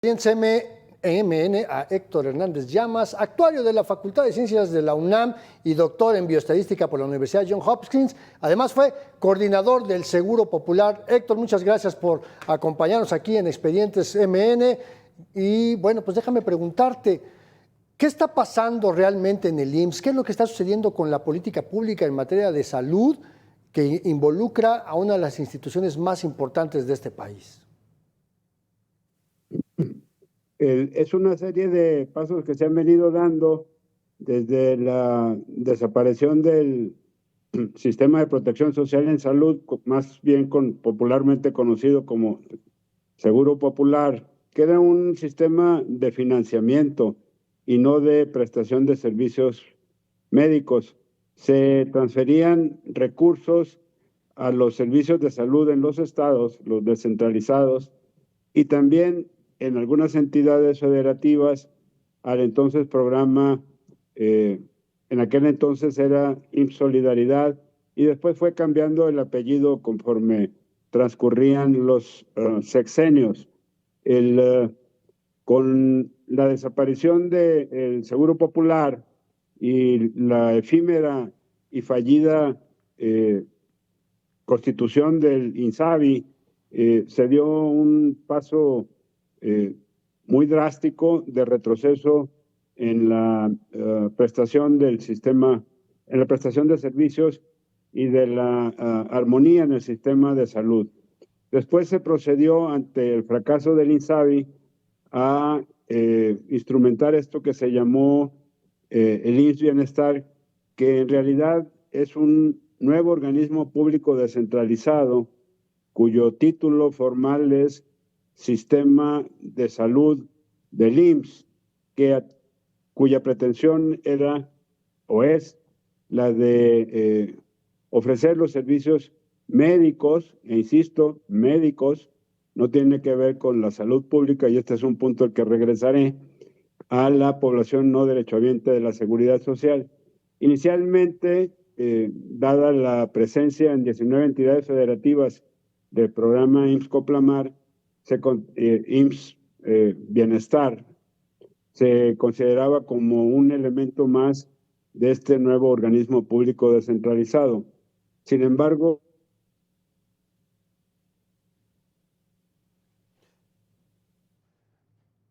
En CMN a Héctor Hernández Llamas, actuario de la Facultad de Ciencias de la UNAM y doctor en bioestadística por la Universidad Johns Hopkins. Además fue coordinador del Seguro Popular. Héctor, muchas gracias por acompañarnos aquí en Expedientes MN. Y bueno, pues déjame preguntarte, ¿qué está pasando realmente en el IMSS? ¿Qué es lo que está sucediendo con la política pública en materia de salud que involucra a una de las instituciones más importantes de este país? Es una serie de pasos que se han venido dando desde la desaparición del sistema de protección social en salud, más bien popularmente conocido como Seguro Popular, que era un sistema de financiamiento y no de prestación de servicios médicos. Se transferían recursos a los servicios de salud en los estados, los descentralizados, y también en algunas entidades federativas al entonces programa, en aquel entonces era IMSS Solidaridad, y después fue cambiando el apellido conforme transcurrían los sexenios. Con la desaparición del Seguro Popular y la efímera y fallida constitución del INSABI, se dio un paso muy drástico de retroceso en la prestación del sistema, en la prestación de servicios y de la armonía en el sistema de salud. Después se procedió, ante el fracaso del INSABI, a instrumentar esto que se llamó el IMSS Bienestar, que en realidad es un nuevo organismo público descentralizado cuyo título formal es Sistema de Salud del IMSS, cuya pretensión era o es la de ofrecer los servicios médicos, e insisto, médicos, no tiene que ver con la salud pública, y este es un punto al que regresaré, a la población no derechohabiente de la seguridad social. Inicialmente, dada la presencia en 19 entidades federativas del programa IMSS Coplamar, IMSS Bienestar, se consideraba como un elemento más de este nuevo organismo público descentralizado. Sin embargo,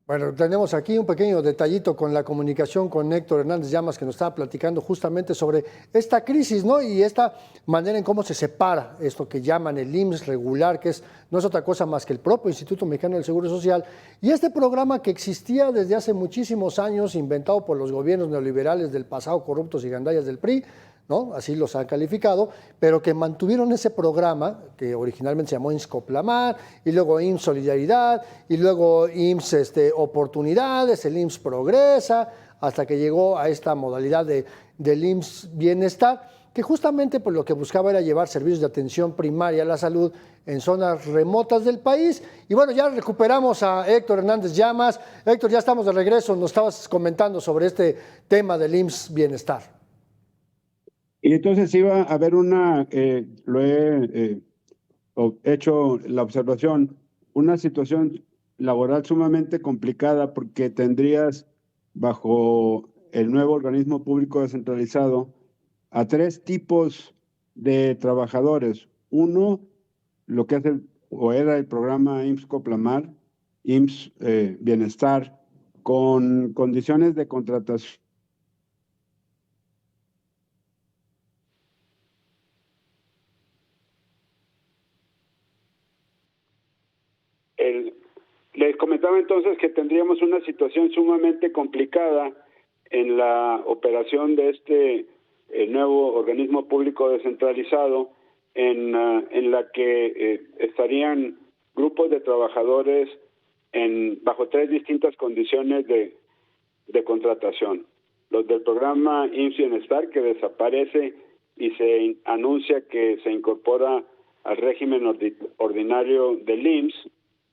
bueno, tenemos aquí un pequeño detallito con la comunicación con Héctor Hernández Llamas, que nos estaba platicando justamente sobre esta crisis, ¿no? Y esta manera en cómo se separa esto que llaman el IMSS regular, que no es otra cosa más que el propio Instituto Mexicano del Seguro Social, y este programa que existía desde hace muchísimos años, inventado por los gobiernos neoliberales del pasado, corruptos y gandallas del PRI, ¿no? Así los han calificado, pero que mantuvieron ese programa que originalmente se llamó IMSS Coplamar, y luego IMSS Solidaridad, y luego IMSS Oportunidades, el IMSS Progresa, hasta que llegó a esta modalidad del IMSS Bienestar, que justamente pues, lo que buscaba era llevar servicios de atención primaria a la salud en zonas remotas del país. Y bueno, ya recuperamos a Héctor Hernández Llamas. Héctor, ya estamos de regreso, nos estabas comentando sobre este tema del IMSS Bienestar. Y entonces iba a haber lo he hecho la observación, una situación laboral sumamente complicada, porque tendrías bajo el nuevo organismo público descentralizado a tres tipos de trabajadores. Uno, lo que hace o era el programa IMSS Coplamar, IMSS Bienestar, con condiciones de contratación les comentaba entonces que tendríamos una situación sumamente complicada en la operación de este nuevo organismo público descentralizado, en la que estarían grupos de trabajadores bajo tres distintas condiciones de contratación. Los del programa IMSS Bienestar, que desaparece y se anuncia que se incorpora al régimen ordinario del IMSS,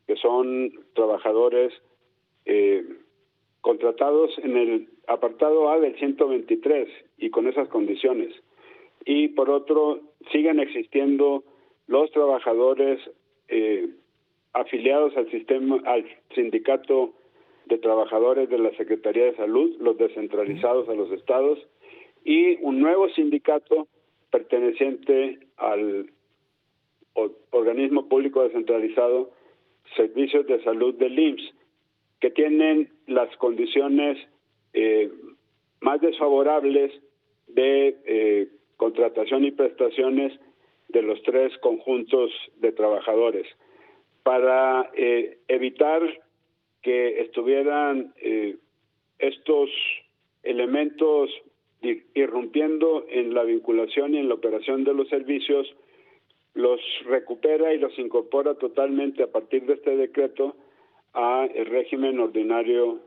que son trabajadores contratados en el apartado A del 123 y con esas condiciones. Y por otro, siguen existiendo los trabajadores afiliados al sindicato de trabajadores de la Secretaría de Salud, los descentralizados a los estados, y un nuevo sindicato perteneciente al organismo público descentralizado, Servicios de Salud del IMSS, que tienen las condiciones más desfavorables de contratación y prestaciones de los tres conjuntos de trabajadores. Para evitar que estuvieran estos elementos irrumpiendo en la vinculación y en la operación de los servicios, los recupera y los incorpora totalmente a partir de este decreto a el régimen ordinario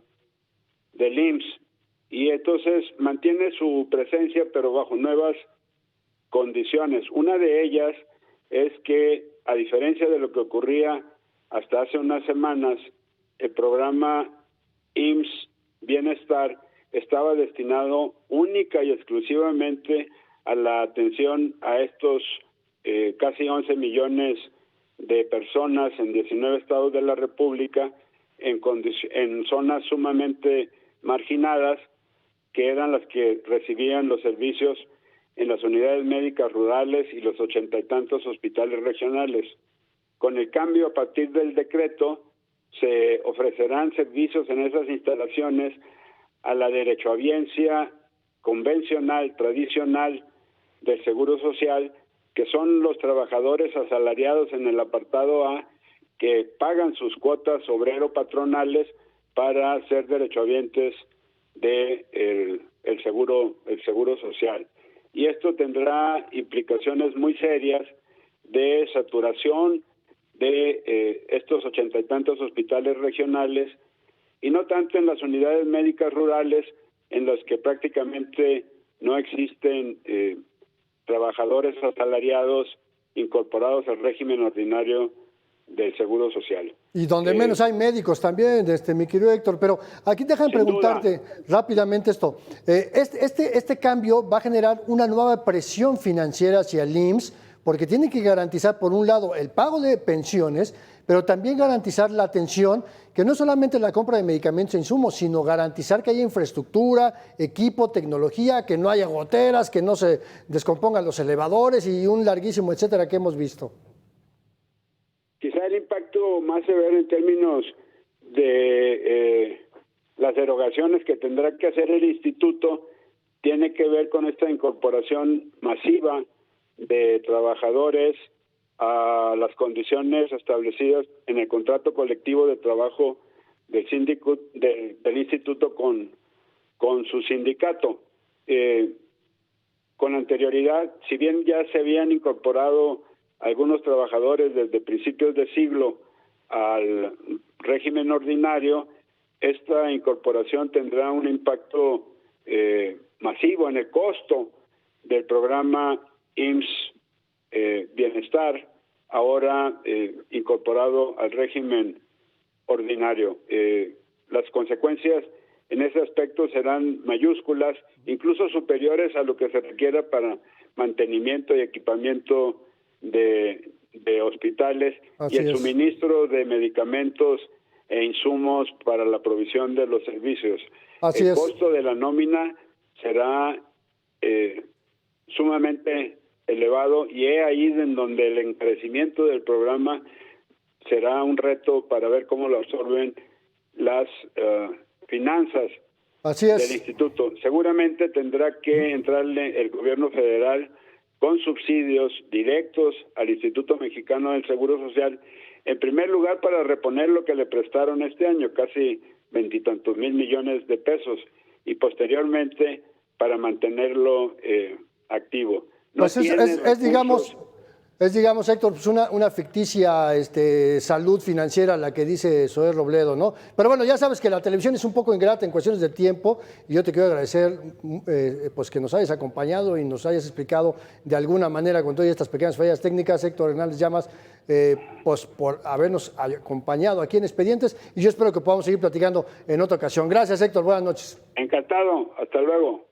del IMSS. Y entonces mantiene su presencia, pero bajo nuevas condiciones. Una de ellas es que, a diferencia de lo que ocurría hasta hace unas semanas, el programa IMSS Bienestar estaba destinado única y exclusivamente a la atención a estos casi 11 millones de personas en 19 estados de la República en zonas sumamente marginadas, que eran las que recibían los servicios en las unidades médicas rurales y los 80 y tantos hospitales regionales. Con el cambio, a partir del decreto, se ofrecerán servicios en esas instalaciones a la derechohabiencia convencional, tradicional del Seguro Social, que son los trabajadores asalariados en el apartado A, que pagan sus cuotas obrero-patronales para ser derechohabientes de el seguro social. Y esto tendrá implicaciones muy serias de saturación de estos 80 y tantos hospitales regionales, y no tanto en las unidades médicas rurales, en las que prácticamente no existen trabajadores asalariados incorporados al régimen ordinario del Seguro Social. Y donde menos hay médicos también, mi querido Héctor. Pero aquí déjame preguntarte rápidamente esto. Este cambio va a generar una nueva presión financiera hacia el IMSS, porque tiene que garantizar, por un lado, el pago de pensiones, pero también garantizar la atención, que no solamente la compra de medicamentos e insumos, sino garantizar que haya infraestructura, equipo, tecnología, que no haya goteras, que no se descompongan los elevadores y un larguísimo etcétera que hemos visto. Quizá el impacto más severo en términos de las erogaciones que tendrá que hacer el instituto tiene que ver con esta incorporación masiva de trabajadores a las condiciones establecidas en el contrato colectivo de trabajo del instituto con su sindicato. Con anterioridad, si bien ya se habían incorporado algunos trabajadores desde principios de siglo al régimen ordinario, esta incorporación tendrá un impacto masivo en el costo del programa IMSS Bienestar, ahora incorporado al régimen ordinario. Las consecuencias en ese aspecto serán mayúsculas, incluso superiores a lo que se requiera para mantenimiento y equipamiento de hospitales. Así y el suministro de medicamentos e insumos para la provisión de los servicios. El costo de la nómina será sumamente elevado, y es ahí en donde el encarecimiento del programa será un reto para ver cómo lo absorben las finanzas del instituto. Seguramente tendrá que entrarle el gobierno federal con subsidios directos al Instituto Mexicano del Seguro Social, en primer lugar para reponer lo que le prestaron este año, casi 20 y tantos mil millones de pesos, y posteriormente para mantenerlo activo. No pues digamos, Héctor, pues una ficticia salud financiera la que dice Zoé Robledo, ¿no? Pero bueno, ya sabes que la televisión es un poco ingrata en cuestiones de tiempo, y yo te quiero agradecer pues que nos hayas acompañado y nos hayas explicado de alguna manera con todas estas pequeñas fallas técnicas, Héctor Hernández Llamas, pues por habernos acompañado aquí en Expedientes, y yo espero que podamos seguir platicando en otra ocasión. Gracias, Héctor, buenas noches. Encantado, hasta luego.